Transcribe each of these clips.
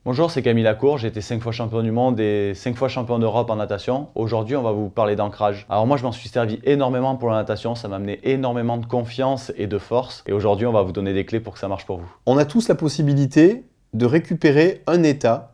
Bonjour, c'est Camille Lacour, j'ai été 5 fois champion du monde et 5 fois champion d'Europe en natation. Aujourd'hui, on va vous parler d'ancrage. Alors moi, je m'en suis servi énormément pour la natation, ça m'a amené énormément de confiance et de force. Et aujourd'hui, on va vous donner des clés pour que ça marche pour vous. On a tous la possibilité de récupérer un état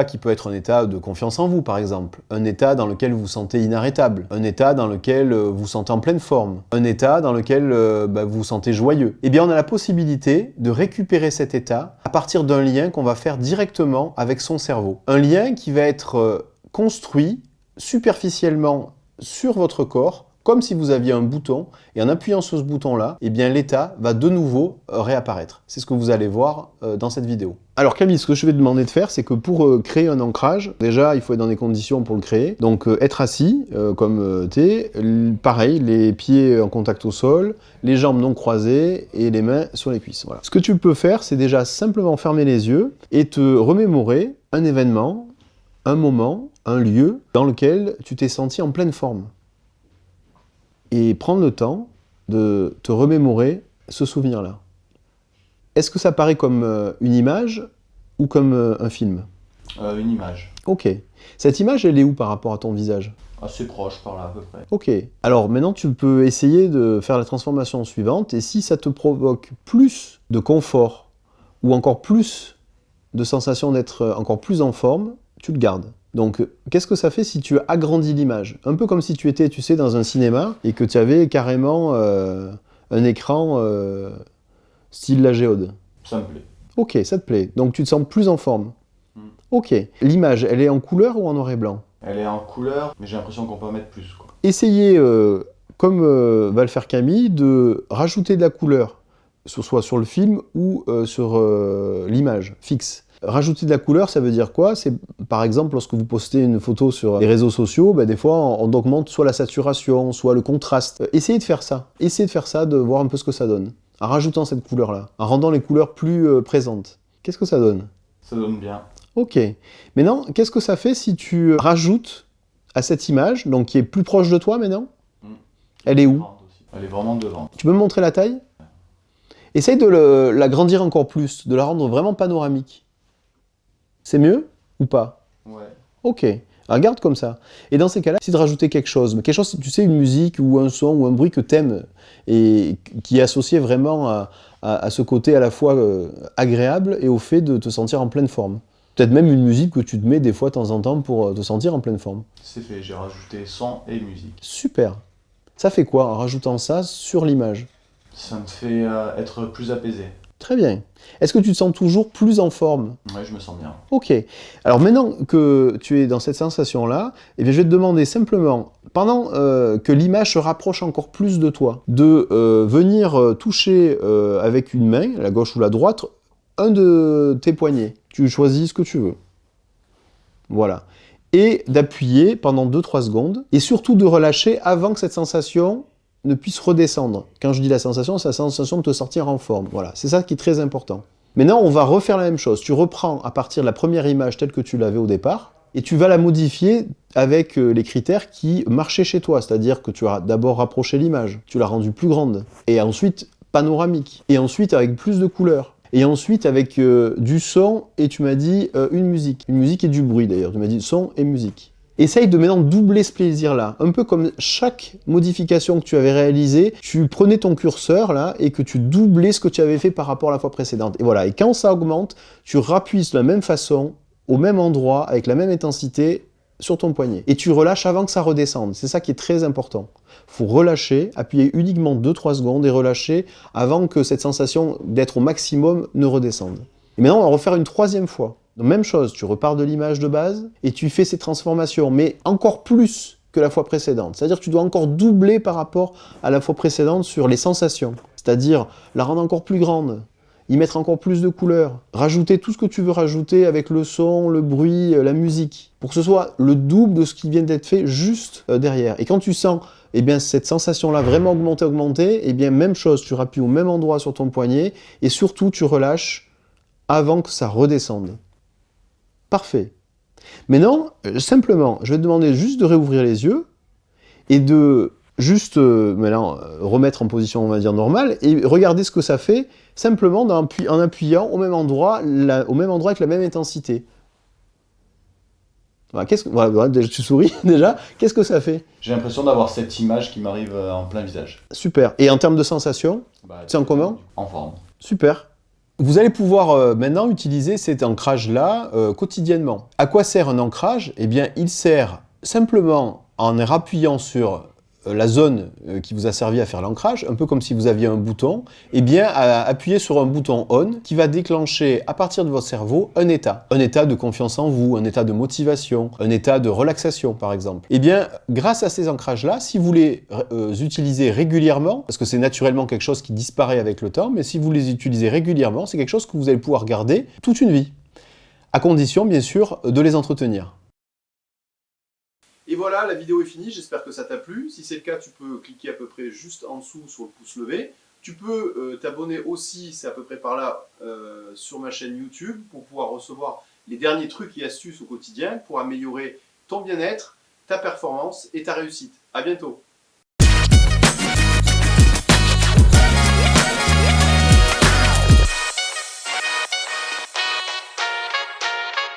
qui peut être un état de confiance en vous par exemple, un état dans lequel vous vous sentez inarrêtable, un état dans lequel vous vous sentez en pleine forme, un état dans lequel vous vous sentez joyeux. Eh bien on a la possibilité de récupérer cet état à partir d'un lien qu'on va faire directement avec son cerveau. Un lien qui va être construit superficiellement sur votre corps, comme si vous aviez un bouton, et en appuyant sur ce bouton-là, eh bien l'état va de nouveau réapparaître. C'est ce que vous allez voir dans cette vidéo. Alors Camille, ce que je vais te demander de faire, c'est que pour créer un ancrage, déjà il faut être dans des conditions pour le créer. Donc être assis, comme t'es, pareil, les pieds en contact au sol, les jambes non croisées et les mains sur les cuisses. Voilà. Ce que tu peux faire, c'est déjà simplement fermer les yeux et te remémorer un événement, un moment, un lieu dans lequel tu t'es senti en pleine forme. Et prendre le temps de te remémorer ce souvenir-là. Est-ce que ça paraît comme une image ou comme un film? Une image. Ok. Cette image, elle est où par rapport à ton visage? Assez proche par là à peu près. Ok. Alors maintenant, tu peux essayer de faire la transformation suivante, et si ça te provoque plus de confort, ou encore plus de sensation d'être encore plus en forme, tu le gardes. Donc, qu'est-ce que ça fait si tu agrandis l'image? Un peu comme si tu étais, tu sais, dans un cinéma et que tu avais carrément un écran style la géode. Ça me plaît. Ok, ça te plaît. Donc, tu te sens plus en forme. Ok. L'image, elle est en couleur ou en noir et blanc? Elle est en couleur, mais j'ai l'impression qu'on peut en mettre plus, quoi. Essayez, comme va le faire Camille, de rajouter de la couleur, soit sur le film ou sur l'image fixe. Rajouter de la couleur, ça veut dire quoi? C'est par exemple lorsque vous postez une photo sur les réseaux sociaux, des fois on augmente soit la saturation, soit le contraste. Essayez de faire ça. Essayez de faire ça, de voir un peu ce que ça donne. En rajoutant cette couleur-là, en rendant les couleurs plus présentes. Qu'est-ce que ça donne? Ça donne bien. Ok. Maintenant, qu'est-ce que ça fait si tu rajoutes à cette image, donc qui est plus proche de toi maintenant? Elle est où? Elle est vraiment devant. Tu peux me montrer la taille? Essaye de l'agrandir encore plus, de la rendre vraiment panoramique. C'est mieux ou pas? Ouais. Ok, regarde comme ça. Et dans ces cas-là, essaye de rajouter quelque chose, tu sais, une musique ou un son ou un bruit que t'aimes et qui est associé vraiment à ce côté à la fois agréable et au fait de te sentir en pleine forme. Peut-être même une musique que tu te mets des fois de temps en temps pour te sentir en pleine forme. C'est fait, j'ai rajouté son et musique. Super. Ça fait quoi en rajoutant ça sur l'image? Ça me fait être plus apaisé. Très bien. Est-ce que tu te sens toujours plus en forme? Ouais, je me sens bien. Ok. Alors maintenant que tu es dans cette sensation-là, eh bien, je vais te demander simplement, pendant que l'image se rapproche encore plus de toi, de venir toucher avec une main, la gauche ou la droite, un de tes poignets. Tu choisis ce que tu veux. Voilà. Et d'appuyer pendant 2-3 secondes, et surtout de relâcher avant que cette sensation ne puisse redescendre. Quand je dis la sensation, c'est la sensation de te sortir en forme. Voilà, c'est ça qui est très important. Maintenant, on va refaire la même chose. Tu reprends à partir de la première image telle que tu l'avais au départ, et tu vas la modifier avec les critères qui marchaient chez toi. C'est-à-dire que tu as d'abord rapproché l'image, tu l'as rendue plus grande, et ensuite panoramique, et ensuite avec plus de couleurs, et ensuite avec du son, et tu m'as dit une musique et du bruit d'ailleurs. Tu m'as dit son et musique. Essaye de maintenant doubler ce plaisir-là. Un peu comme chaque modification que tu avais réalisée, tu prenais ton curseur là et que tu doublais ce que tu avais fait par rapport à la fois précédente. Et voilà, et quand ça augmente, tu rappuies de la même façon, au même endroit, avec la même intensité, sur ton poignet. Et tu relâches avant que ça redescende. C'est ça qui est très important. Il faut relâcher, appuyer uniquement 2-3 secondes et relâcher avant que cette sensation d'être au maximum ne redescende. Et maintenant, on va refaire une troisième fois. Donc, même chose, tu repars de l'image de base et tu fais ces transformations, mais encore plus que la fois précédente. C'est-à-dire que tu dois encore doubler par rapport à la fois précédente sur les sensations. C'est-à-dire la rendre encore plus grande, y mettre encore plus de couleurs, rajouter tout ce que tu veux rajouter avec le son, le bruit, la musique, pour que ce soit le double de ce qui vient d'être fait juste derrière. Et quand tu sens cette sensation-là vraiment augmenter, même chose, tu rappuies au même endroit sur ton poignet et surtout tu relâches avant que ça redescende. Parfait. Maintenant, simplement, je vais te demander juste de réouvrir les yeux et de Juste maintenant remettre en position, on va dire, normale, et regarder ce que ça fait simplement en appuyant au même endroit avec la même intensité. Voilà, tu souris déjà, qu'est-ce que ça fait? J'ai l'impression d'avoir cette image qui m'arrive en plein visage. Super. Et en termes de sensation, c'est en commun? En forme. Super. Vous allez pouvoir maintenant utiliser cet ancrage-là quotidiennement. À quoi sert un ancrage? Eh bien, il sert simplement en appuyant sur la zone qui vous a servi à faire l'ancrage, un peu comme si vous aviez un bouton, eh bien, à appuyer sur un bouton ON qui va déclencher à partir de votre cerveau un état de confiance en vous, un état de motivation, un état de relaxation par exemple. Eh bien, grâce à ces ancrages-là, si vous les utilisez régulièrement, parce que c'est naturellement quelque chose qui disparaît avec le temps, mais si vous les utilisez régulièrement, c'est quelque chose que vous allez pouvoir garder toute une vie, à condition bien sûr de les entretenir. Et voilà, la vidéo est finie, j'espère que ça t'a plu. Si c'est le cas, tu peux cliquer à peu près juste en dessous sur le pouce levé. Tu peux t'abonner aussi, c'est à peu près par là, sur ma chaîne YouTube pour pouvoir recevoir les derniers trucs et astuces au quotidien pour améliorer ton bien-être, ta performance et ta réussite. À bientôt.